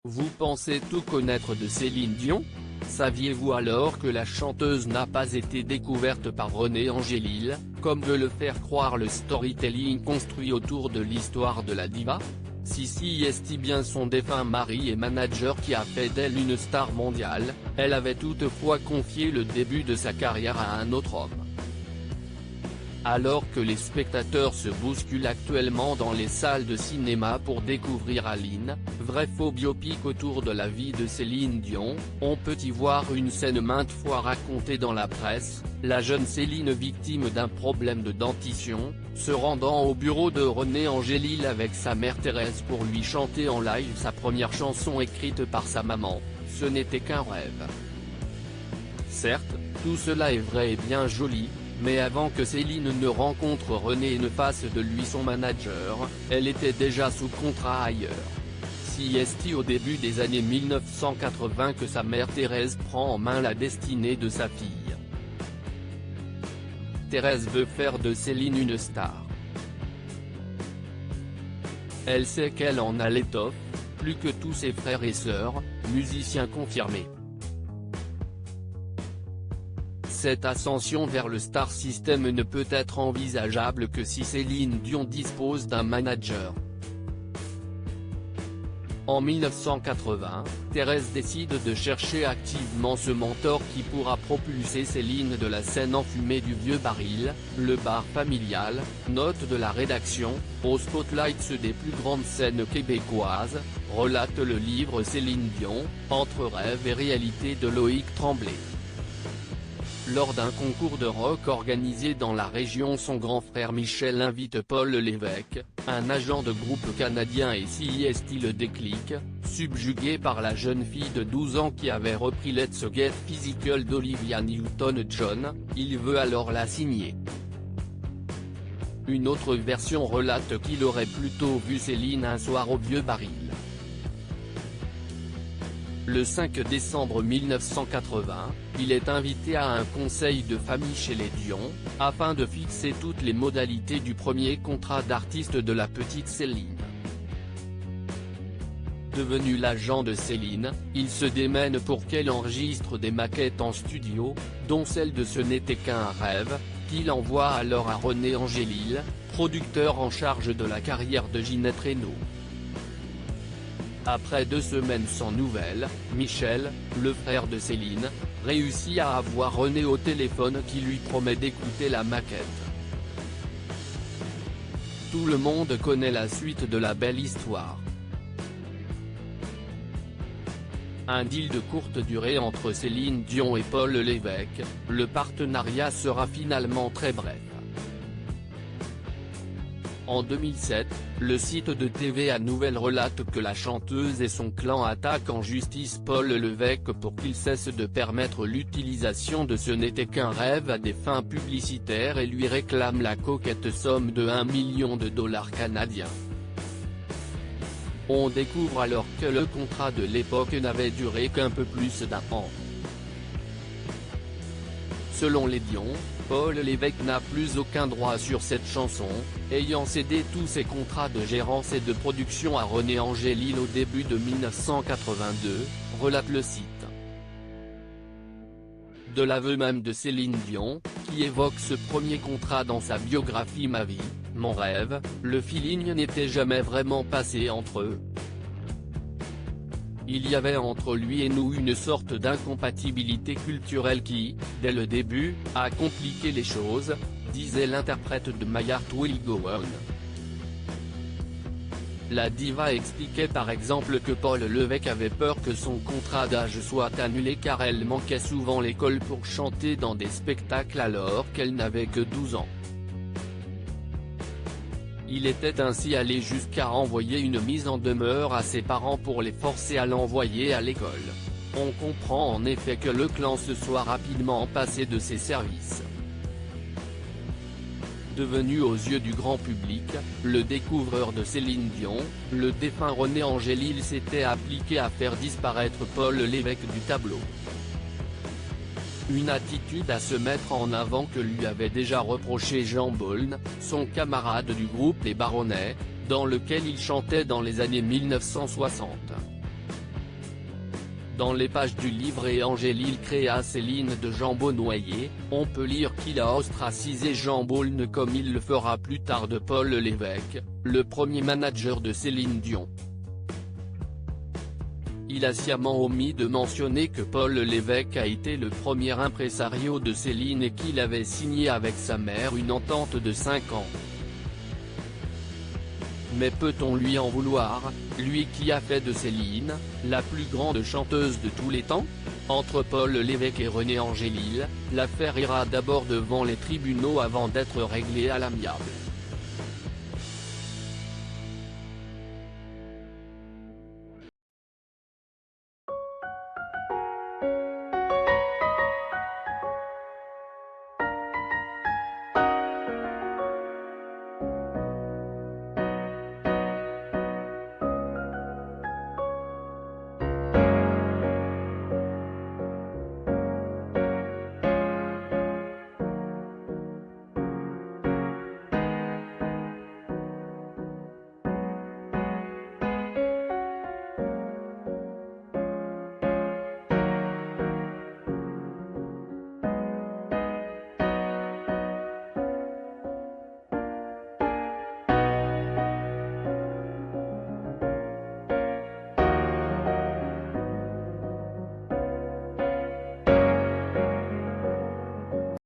Vous pensez tout connaître de Céline Dion? Saviez-vous alors que la chanteuse n'a pas été découverte par René Angélil, comme veut le faire croire le storytelling construit autour de l'histoire de la diva? Si est bien son défunt mari et manager qui a fait d'elle une star mondiale, elle avait toutefois confié le début de sa carrière à un autre homme. Alors que les spectateurs se bousculent actuellement dans les salles de cinéma pour découvrir Aline, vrai faux biopic autour de la vie de Céline Dion, on peut y voir une scène maintes fois racontée dans la presse, la jeune Céline victime d'un problème de dentition, se rendant au bureau de René Angélil avec sa mère Thérèse pour lui chanter en live sa première chanson écrite par sa maman, Ce n'était qu'un rêve. Certes, tout cela est vrai et bien joli, mais avant que Céline ne rencontre René et ne fasse de lui son manager, elle était déjà sous contrat ailleurs. C'est au début des années 1980 que sa mère Thérèse prend en main la destinée de sa fille. Thérèse veut faire de Céline une star. Elle sait qu'elle en a l'étoffe, plus que tous ses frères et sœurs, musiciens confirmés. Cette ascension vers le star system ne peut être envisageable que si Céline Dion dispose d'un manager. En 1980, Thérèse décide de chercher activement ce mentor qui pourra propulser Céline de la scène enfumée du vieux baril, le bar familial, note de la rédaction, au spotlight des plus grandes scènes québécoises, relate le livre Céline Dion, Entre rêve et réalité de Loïc Tremblay. Lors d'un concours de rock organisé dans la région, son grand frère Michel invite Paul Lévesque, un agent de groupe canadien, et est le déclic, subjugué par la jeune fille de 12 ans qui avait repris Let's Get Physical d'Olivia Newton-John, il veut alors la signer. Une autre version relate qu'il aurait plutôt vu Céline un soir au vieux baril. Le 5 décembre 1980, il est invité à un conseil de famille chez les Dion, afin de fixer toutes les modalités du premier contrat d'artiste de la petite Céline. Devenu l'agent de Céline, il se démène pour qu'elle enregistre des maquettes en studio, dont celle de Ce n'était qu'un rêve, qu'il envoie alors à René Angélil, producteur en charge de la carrière de Ginette Renault. Après 2 semaines sans nouvelles, Michel, le frère de Céline, réussit à avoir René au téléphone qui lui promet d'écouter la maquette. Tout le monde connaît la suite de la belle histoire. Un deal de courte durée entre Céline Dion et Paul Lévesque, le partenariat sera finalement très bref. En 2007, le site de TVA Nouvelles relate que la chanteuse et son clan attaquent en justice Paul Lévesque pour qu'il cesse de permettre l'utilisation de Ce n'était qu'un rêve à des fins publicitaires et lui réclame la coquette somme de $1 million canadiens. On découvre alors que le contrat de l'époque n'avait duré qu'un peu plus d'1 an. Selon les Dion, Paul Lévesque n'a plus aucun droit sur cette chanson, ayant cédé tous ses contrats de gérance et de production à René Angélil au début de 1982, relate le site. De l'aveu même de Céline Dion, qui évoque ce premier contrat dans sa biographie Ma vie, mon rêve, le feeling n'était jamais vraiment passé entre eux. Il y avait entre lui et nous une sorte d'incompatibilité culturelle qui, dès le début, a compliqué les choses, disait l'interprète de My Heart Will Go On. La diva expliquait par exemple que Paul Lévesque avait peur que son contrat d'âge soit annulé car elle manquait souvent l'école pour chanter dans des spectacles alors qu'elle n'avait que 12 ans. Il était ainsi allé jusqu'à envoyer une mise en demeure à ses parents pour les forcer à l'envoyer à l'école. On comprend en effet que le clan se soit rapidement passé de ses services. Devenu aux yeux du grand public, le découvreur de Céline Dion, le défunt René Angélil s'était appliqué à faire disparaître Paul Lévesque du tableau. Une attitude à se mettre en avant que lui avait déjà reproché Jean Beaune, son camarade du groupe Les Baronnets, dans lequel il chantait dans les années 1960. Dans les pages du livre Et Angélil créa Céline de Jean Beaunoyer, on peut lire qu'il a ostracisé Jean Beaune comme il le fera plus tard de Paul Lévesque, le premier manager de Céline Dion. Il a sciemment omis de mentionner que Paul Lévesque a été le premier impresario de Céline et qu'il avait signé avec sa mère une entente de 5 ans. Mais peut-on lui en vouloir, lui qui a fait de Céline, la plus grande chanteuse de tous les temps? Entre Paul Lévesque et René Angélil, l'affaire ira d'abord devant les tribunaux avant d'être réglée à l'amiable.